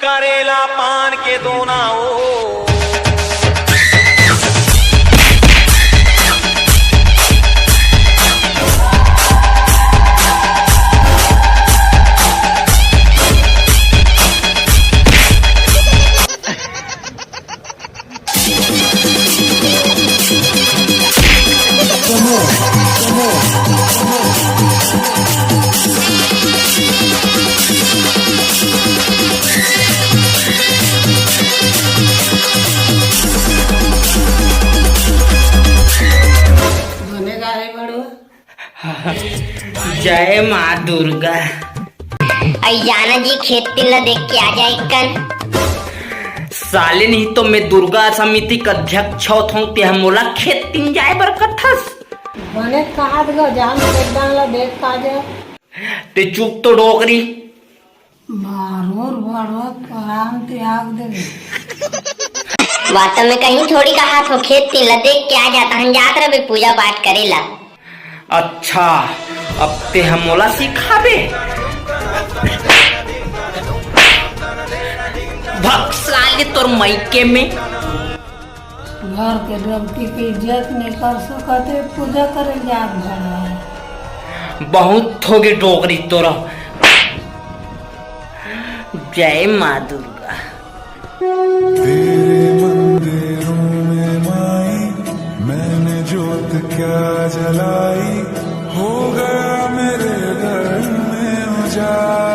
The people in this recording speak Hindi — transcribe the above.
करेला पान के दोना ओ। जय माँ दुर्गा। अयाना जी खेत तिल्ला देख के आ जाए कन। साले नहीं तो मैं दुर्गा समिति का अध्यक्ष हूँ ते हम मोला खेत तीन जाए बर कथस बने कहा दो जान देख डाला देख का जा ते चुप तो डोगरी मारूर भरवत आराम त्याग दे। वास्तव में कहीं थोड़ी कहा तो खेत तिल्ला देख के आ जाता हम जात रहे पूजा पाठ करेला। अच्छा अब ते हम मोला सिखाबे भक्त साले तोर मायके में घर के देवती की इज्जत नहीं कर सकते पूजा करे जात भर बहुत थोगे डोगरी तोरा। जय माँ दुर्गा। तेरे मंदिरों में माई मैंने जोत क्या जलाई हो गया मेरे घर में उजाला।